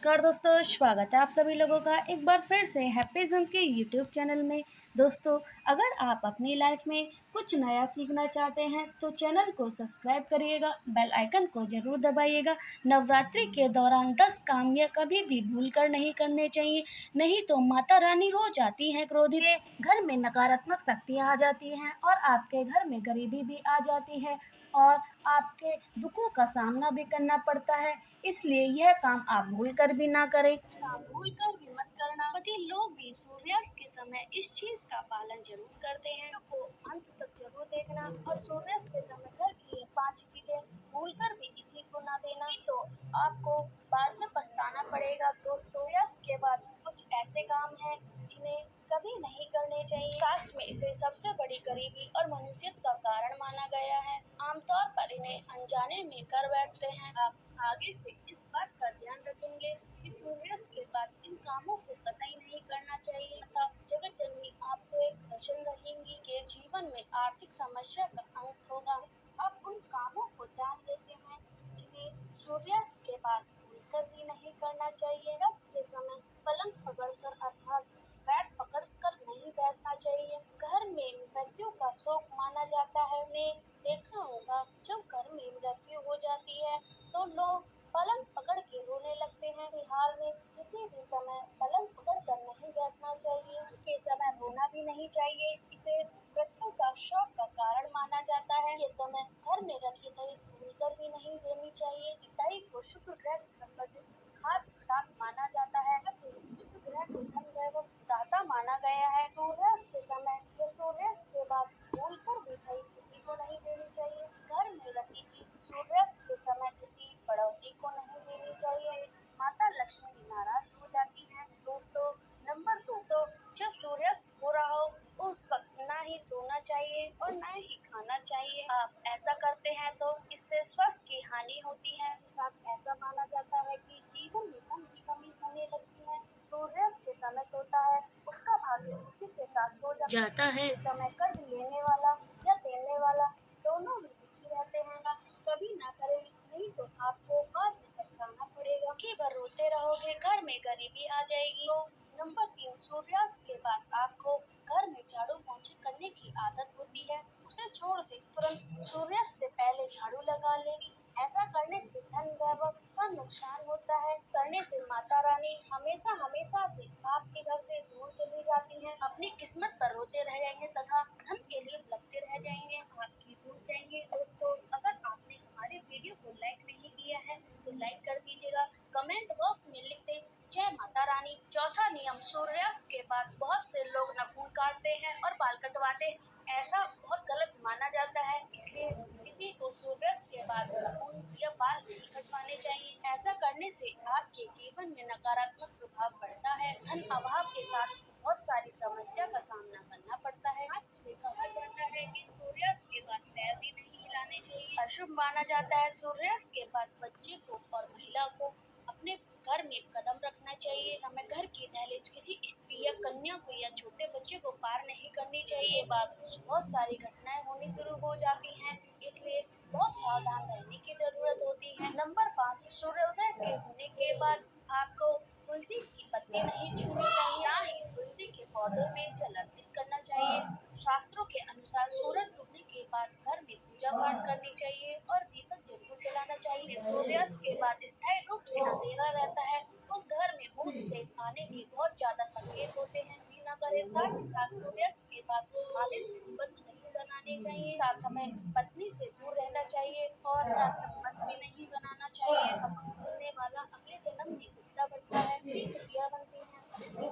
नमस्कार दोस्तों, स्वागत है आप सभी लोगों का एक बार फिर से हैप्पी ज़ोन के यूट्यूब चैनल में। दोस्तों, अगर आप अपनी लाइफ में कुछ नया सीखना चाहते हैं तो चैनल को सब्सक्राइब करिएगा, बेल आइकन को ज़रूर दबाइएगा। नवरात्रि के दौरान 10 काम ये कभी भी भूलकर नहीं करने चाहिए, नहीं तो माता रानी हो जाती हैं क्रोधित। घर में नकारात्मक शक्तियाँ आ जाती हैं और आपके घर में गरीबी भी आ जाती है और आपके दुखों का सामना भी करना पड़ता है। इसलिए यह काम आप भूल कर भी ना करें। काम भूल कर भी मत करना। पति लोग भी सूर्यास्त के समय इस चीज का पालन जरूर करते हैं। को अंत तक जरूर देखना और सूर्यास्त के समय घर की ये 5 चीजें भूल कर भी किसी को ना देना, तो आपको बाद में पछताना पड़ेगा। दोस्तों, सूर्यास्त के बाद कुछ ऐसे काम हैं जिन्हें कभी नहीं करने चाहिए। शास्त्र में इसे सबसे बड़ी गरीबी और मनुष्यत का कारण माना गया है। आमतौर पर इन्हें अनजाने में कर बैठते हैं। आप आगे से इस बात का ध्यान रखेंगे कि सूर्यास्त के बाद इन कामों को कतई नहीं करना चाहिए तथा जगत जननी आपसे प्रसन्न रहेंगी के जीवन में आर्थिक समस्या का अंत होगा। आप उन कामों को जान लेते हैं जिन्हें सूर्यास्त के बाद भूलकर भी नहीं करना चाहिए। अस्त के समय पलंग पकड़कर अर्थात बैट पकड़कर नहीं बैठना चाहिए। घर में मृत्यु का शोक माना जाता है। ने देखा होगा, जब घर में मृत्यु हो जाती है तो लोग पलंग पकड़ के रोने लगते हैं। बिहार में किसी भी समय पलंग पकड़ कर नहीं बैठना चाहिए। के समय रोना भी नहीं चाहिए। इसे मृत्यु का शोक का कारण माना जाता है। ये समय घर में रखी दही भूलकर भी नहीं देनी चाहिए। दही को शुक्र ग्रह से संबंधित खाद्य पदार्थ माना जाता है। शुक्र ग्रह को धन वैभव दाता माना गया है। सूर्यास्त के समय या सूर्यास्त के बाद भूलकर भी दही किसी को नहीं देनी चाहिए। घर में रखी चीज सूर्यास्त के समय किसी पड़ोसी को नहीं देनी चाहिए। माता लक्ष्मी नाराज हो जाती है। दोस्तों, नंबर 2, तो जब सूर्यास्त हो रहा हो उस वक्त ना ही सोना चाहिए और ना ही खाना चाहिए। आप ऐसा करते हैं तो इससे स्वास्थ्य की हानि होती है। साथ ऐसा माना जाता है कि जीवन में धन की कमी होने लगती है। सूर्यास्त के समय सोता है उसका भाग्य उसी के साथ सो जाता है। इस समय कर्ज लेने वाला या देने वाला दोनों ही दुखी रहते हैं। कभी ना करें, नहीं तो आपको बाद में पछताना पड़ेगा। कि भर रोते रहोगे, घर में गरीबी आ जाएगी। तो नंबर 3, सूर्यास्त के बाद आपको घर में झाड़ू पोंछे करने की आदत होती है, उसे छोड़ दे। तुरंत सूर्यास्त से पहले झाड़ू लगा ले। ऐसा करने से धन वैभव का नुकसान होता है। करने से माता रानी हमेशा हमेशा से आपके घर से दूर चली जाती हैं। अपनी किस्मत पर रोते रह जाएंगे तथा धन के लिए बिलखते रह जाएंगे। आपकी भूल जाएंगे। दोस्तों, अगर आपने हमारे वीडियो को लाइक नहीं किया है तो लाइक कर दीजिएगा। कमेंट बॉक्स में लिख दें जय माता रानी। चौथा नियम, सूर्यास्त के बाद बहुत से लोग नाखून काटते हैं और बाल कटवाते हैं। ऐसा बहुत गलत माना जाता है, इसलिए किसी को सूर्यास्त के बाद नाखून या बाल नहीं कटवाने चाहिए। ऐसा करने से आपके जीवन में नकारात्मक प्रभाव पड़ता है। धन अभाव के साथ बहुत सारी समस्या का सामना करना पड़ता है। शास्त्र में कहा जाता है कि सूर्यास्त के बाद पैर भी नहीं हिलाने चाहिए। अशुभ माना जाता है। सूर्यास्त के बाद बच्चे को और महिला को अपने घर में कदम रखना चाहिए। समय घर की दहलीज किसी स्त्री या कन्या को या छोटे बच्चे को पार नहीं करनी चाहिए। बाद बहुत सारी घटनाएं होनी शुरू हो जाती हैं, इसलिए बहुत सावधान रहने की जरूरत होती है। नंबर 5, सूर्योदय के होने के बाद आपको तुलसी की पत्ती नहीं छूनी चाहिए, ना ही तुलसी के पौधे में जल अर्पित करना चाहिए। शास्त्रों के अनुसार सूरज डूबने के बाद घर में पूजा पाठ करनी चाहिए और दीपक जरूर जलाना चाहिए। सूर्यास्त के बाद स्थायी रूप से अंधेरा रहता है, उस घर में भूत प्रेत आने के बहुत ज्यादा संकेत होते हैं। भी न करे। साथ ही साथ सूर्यास्त के बाद शारीरिक संबंध नहीं बनाने चाहिए। साथ हमें पत्नी से दूर रहना चाहिए और साथ संबंध भी नहीं बनाना चाहिए। संबंध बनने वाला अगले जन्म में कुत्ता बनता है, फिर कुतिया बनती है।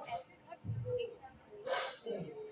ऐसे घर से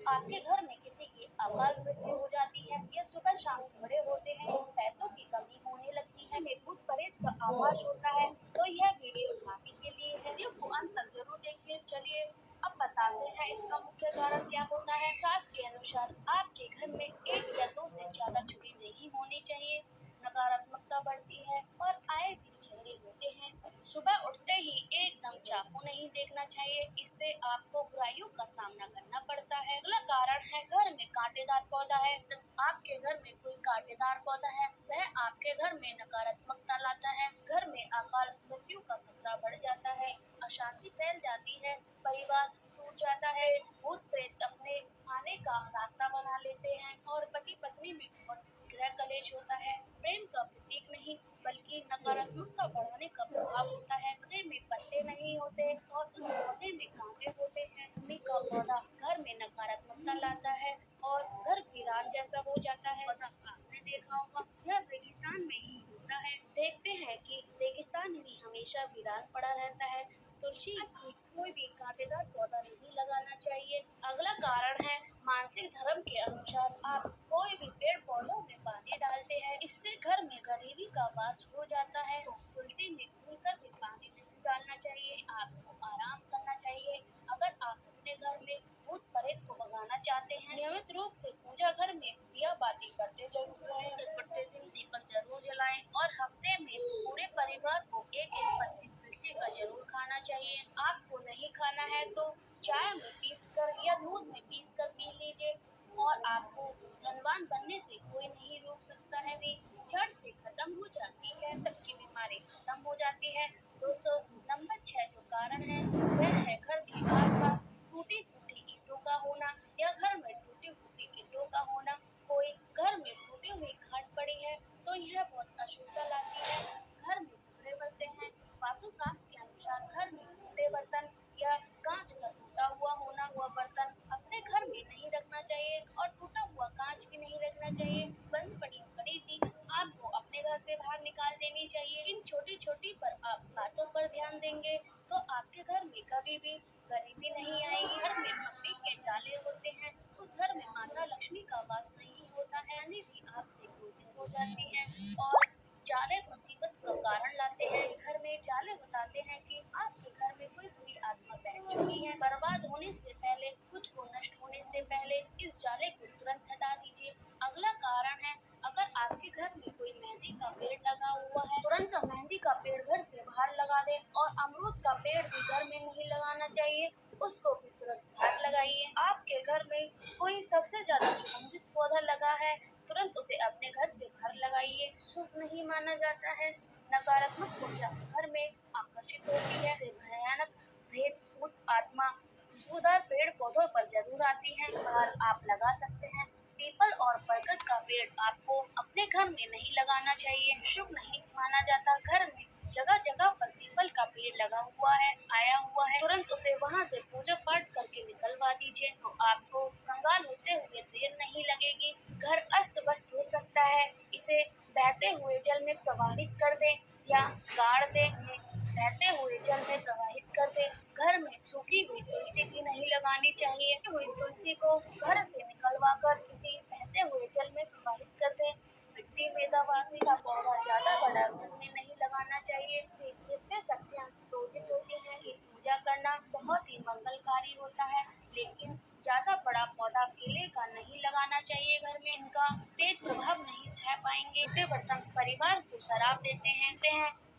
आपके घर में किसी की अकाल मृत्यु हो जाती है या सुबह शाम झगड़े होते हैं, पैसों की कमी होने लगती है, में भूत प्रेत का आभास होता है, तो यह वीडियो आपके के लिए है। वीडियो को अंत तक जरूर देखिए। चलिए अब बताते हैं इसका मुख्य कारण क्या होता है। शास्त्र के अनुसार आपके घर में एक या दो से ज्यादा चोरी नहीं होनी चाहिए। नकारात्मकता बढ़ती है और आए दिन झगड़े होते हैं। सुबह उठते ही एकदम चाकू नहीं देखना चाहिए, इससे आपको बुराइयों का सामना करना पड़ता है। अगला कारण है घर में कांटेदार पौधा है। आपके घर में कोई कांटेदार पौधा है, वह आपके घर में नकारात्मकता लाता है। घर में अकाल मृत्यु का खतरा बढ़ जाता है। अशांति फैल जाती है, परिवार टूट जाता है, भूत प्रेत अपने आने का रास्ता बना लेते हैं और पति पत्नी में बहुत गृह कलेश होता है। प्रेम का प्रतीक नहीं बल्कि नकारात्मकता बढ़ाने का प्रभाव होता है। पौधे में पत्ते नहीं होते और उस पौधे में कांटे होते हैं। नीम का पौधा घर में नकारात्मकता लाता है और घर वीरान जैसा हो जाता है। पौधा आपने देखा होगा, यह रेगिस्तान में ही होता है। देखते हैं कि रेगिस्तान में हमेशा वीरान पड़ा रहता है। तुलसी में कोई भी कांटेदार पौधा नहीं लगाना चाहिए। अगला कारण है मानसिक धर्म के अनुसार आप कोई भी पेड़ पौधों में पानी डालते हैं, इससे घर में गरीबी का वास हो जाता है। तो तुलसी में खुलकर भी पानी नहीं डालना चाहिए, आपको आराम करना चाहिए। अगर आप अपने घर में भूत प्रेत को भगाना चाहते हैं, नियमित रूप से पूजा घर में दिया बाती करते जरूर रहें, प्रतिदिन दीपक जरूर जलाएं और हफ्ते में पूरे परिवार को एक एक पत्ती तुलसी का जरूर खाना चाहिए। आपको नहीं खाना है तो चाय में पीसकर या दूध में पीसकर पी लीजिए और आपको धनवान बनने से कोई नहीं रोक सकता है। वे जड़ से खत्म हो जाती है, सबकी बीमारी खत्म हो जाती है। दोस्तों, नंबर 6 जो कारण है वह है घर के आसपास टूटी फूटी ईंटों का होना या घर में टूटी फूटी ईंटों का होना। कोई घर में टूटी हुई खाट पड़ी है तो यह बहुत अशुद्धता लाती है। घर में झगड़े बढ़ते हैं। वास्तुशास्त्र के अनुसार घर में टूटे बर्तन या कांच का टूटा हुआ होना हुआ बर्तन अपने घर में नहीं रखना चाहिए और टूटा हुआ कांच भी नहीं रखना चाहिए। बंद पड़ी घड़ी भी आपको अपने घर से बाहर निकाल देनी चाहिए। इन छोटी छोटी पर आप बातों पर ध्यान देंगे तो आपके घर में कभी भी गरीबी नहीं आएगी। घर में मिट्टी के जाले होते हैं, उस घर में माता लक्ष्मी का वास नहीं होता है, यानी भी आपसे क्रोधित हो जाती है और जाले मुसीबत का कारण लाते हैं। घर में जाले बताते हैं कि आपके घर में कोई बुरी आत्मा बैठ चुकी है। बर्बाद होने से पहले, खुद को नष्ट होने से पहले इस जाले को तुरंत हटा दीजिए। अगला कारण है, अगर आपके घर में कोई मेहंदी का पेड़ लगा हुआ है, तुरंत मेहंदी का पेड़ घर से बाहर लगा दे और अमरूद का पेड़ भी घर में नहीं लगाना चाहिए, उसको भी तुरंत बाहर लगाइए। आपके घर में कोई सबसे ज्यादा सुगंधित पौधा लगा है, तुरंत उसे अपने घर से बाहर लगाइए, शुभ नहीं माना जाता है। नकारात्मक ऊर्जा घर में आकर्षित होती है, से भयानक प्रेत भूत आत्मा खुशबूदार पेड़ पौधों पर जरूर आती है, बाहर आप लगा सकते हैं। पीपल और बरगद का पेड़ आपको अपने घर में नहीं लगाना चाहिए, शुभ नहीं माना जाता। घर में जगह जगह पर पीपल का पेड़ लगा हुआ है, आया हुआ है, तुरंत उसे वहाँ से पूजा पाठ करके निकलवा दीजिए तो आपको कंगाल होते हुए देर नहीं लगेगी। घर अस्त व्यस्त हो सकता है, इसे बहते हुए जल में प्रवाहित कर दे या गाड़ दे। बहते हुए जल में प्रवाहित कर दे। घर में सूखी हुई तुलसी भी नहीं लगानी चाहिए। सूखी हुई तुलसी को घर से निकलवा कर किसी बहते हुए जल में प्रवाहित कर दे। मिट्टी में दबा का पौधा ज्यादा बड़ा रूप में नहीं लगाना चाहिए, जिससे शक्तियाँ क्रोधित होती हैं। कि पूजा करना बहुत ही मंगलकारी होता है, लेकिन ज्यादा बड़ा पौधा केले का नहीं लगाना चाहिए। घर में इनका तेज प्रभाव नहीं सह पाएंगे। छोटे बर्तन परिवार को शराब देते हैं।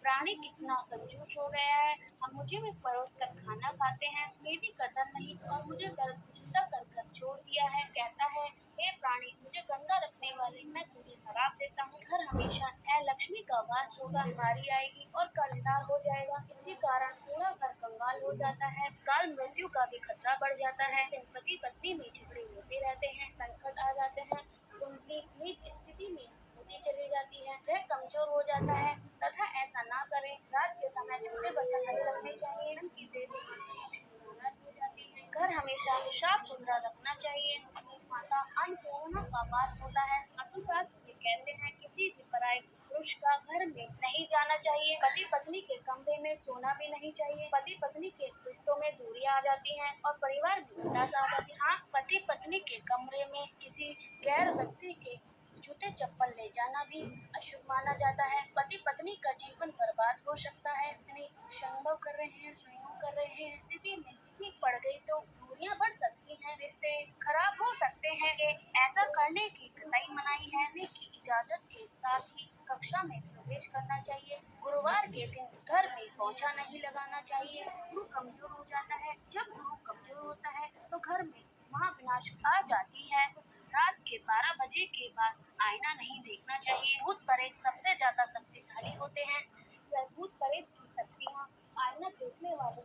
प्राणी कितना कंजूस हो गया है, हम मुझे भी परोस कर खाना खाते हैं, मेरी कदर नहीं और मुझे जुदा कर कर छोड़ दिया है। कहता है, हे प्राणी, मुझे गंदा रखने वाले, मैं तुझे शराब देता हूँ। घर हमेशा लक्ष्मी का वास होगा, बीमारी आएगी और कर्जदार हो जाएगा। इसी कारण पूरा घर कंगाल हो जाता है। काल मृत्यु का भी खतरा बढ़ जाता है। पति पत्नी में झगड़े होते रहते हैं, संकट आ जाते हैं, कुंडली नीच स्थिति में होती चली जाती है, वह कमजोर हो जाता है। तथा ऐसा ना करें, रात के समय छोटे बर्तन नहीं रखने चाहिए, उनकी देवी नाराज हो जाती है। घर हमेशा साफ सुथरा रखना चाहिए। माता अन्नपूर्णा का वास होता है। वास्तुशास्त्र में कहते हैं, किसी भी पराये पुरुष का घर में नहीं जाना चाहिए। पति पत्नी के कमरे में सोना भी नहीं चाहिए। पति पत्नी के रिश्तों में दूरी आ जाती है और परिवार में उदास आ जाती है। हाँ, पति पत्नी के कमरे में किसी गैर व्यक्ति के जूते चप्पल ले जाना भी अशुभ माना जाता है। पति पत्नी का जीवन बर्बाद हो सकता है। इतनी संभव कर रहे हैं, संयोग कर रहे हैं, स्थिति में किसी पड़ गई तो दूरियां बढ़ सकती हैं, रिश्ते खराब हो सकते हैं। ऐसा करने की कतई मनाही है, की इजाजत के साथ ही कक्षा में प्रवेश करना चाहिए। गुरुवार के दिन घर में पोछा नहीं लगाना चाहिए, गुरु कमजोर हो जाता है। जब गुरु कमजोर होता है तो घर में महाविनाश आ जाती है। रात के 12 बजे के बाद आईना नहीं देखना चाहिए। भूत प्रेत सबसे ज्यादा शक्तिशाली होते हैं। वह भूत प्रेत की शक्तियाँ आईना देखने वाले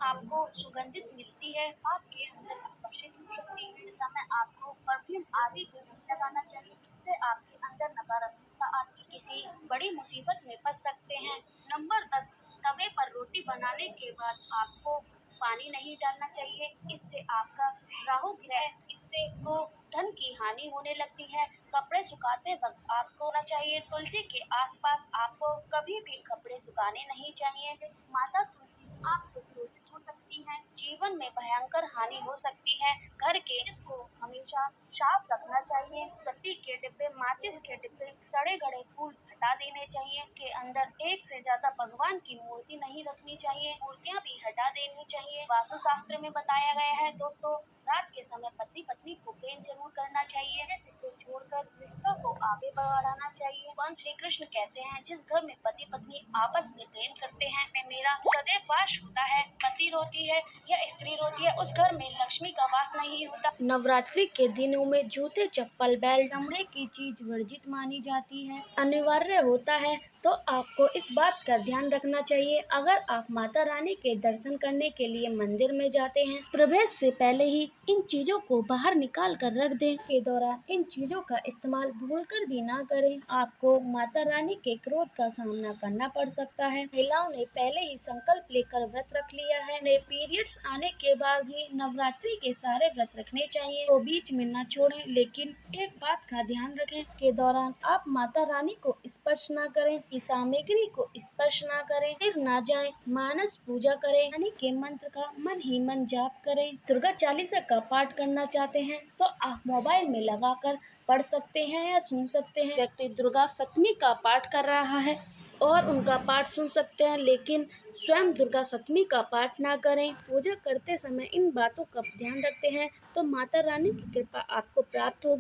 आपको सुगंधित मिलती है, आपके अंदर आकर्षित हो सकती है। इस समय आपको परफ्यूम आदि भी नहीं लगाना चाहिए, इससे आपके अंदर नकारात्मकता आपकी किसी बड़ी मुसीबत में फंस सकते हैं। नंबर 10, तवे पर रोटी बनाने के बाद आपको पानी नहीं डालना चाहिए, इससे आपका राहु ग्रह इससे को धन की हानि होने लगती है। कपड़े सुखाते वक्त आपको होना चाहिए तुलसी के आसपास आपको कभी भी कपड़े सुखाने नहीं चाहिए। माता तुलसी आपको क्रोधित हो सकती हैं, जीवन में भयंकर हानि हो सकती है। घर के को हमेशा साफ रखना चाहिए। बत्ती के डिब्बे, माचिस के डिब्बे, सड़े गले फूल हटा देने चाहिए। के अंदर एक से ज्यादा भगवान की मूर्ति नहीं रखनी चाहिए, मूर्तियाँ भी हटा देनी चाहिए। वास्तु शास्त्र में बताया गया है दोस्तों, रात के समय पति पत्नी को प्रेम जरूर करना चाहिए, ऐसे को छोड़कर रिश्तों को आगे बढ़ाना चाहिए। भगवान श्री कृष्ण कहते हैं, जिस घर में पति पत्नी आपस में प्रेम करते हैं में मेरा सदैव वास होता है। पति रोती है या स्त्री रोती है, उस घर में लक्ष्मी का वास नहीं होता। नवरात्रि के दिनों में जूते, चप्पल, बेल्ट, चमड़े की चीज वर्जित मानी जाती है, अनिवार्य होता है। तो आपको इस बात का ध्यान रखना चाहिए। अगर आप माता रानी के दर्शन करने के लिए मंदिर में जाते हैं, प्रवेश से पहले ही इन चीजों को बाहर निकाल कर रख दें। के दौरान इन चीजों का इस्तेमाल भूलकर भी ना करें, आपको माता रानी के क्रोध का सामना करना पड़ सकता है। महिलाओं ने पहले ही संकल्प लेकर व्रत रख लिया है, नए पीरियड्स आने के बाद ही नवरात्रि के सारे व्रत रखने चाहिए, तो बीच में न छोड़ें। लेकिन एक बात का ध्यान रखें, इसके दौरान आप माता रानी को स्पर्श न करें, की सामग्री को स्पर्श न करें, फिर न जाएं, मानस पूजा करें, रानी के मंत्र का मन ही मन जाप करें। दुर्गा चालीसा का पाठ करना चाहते हैं तो आप मोबाइल में लगाकर पढ़ सकते हैं या सुन सकते हैं। व्यक्ति दुर्गा सप्तमी का पाठ कर रहा है और उनका पाठ सुन सकते हैं, लेकिन स्वयं दुर्गा सप्तमी का पाठ ना करें। पूजा करते समय इन बातों का ध्यान रखते हैं तो माता रानी की कृपा आपको प्राप्त होगी।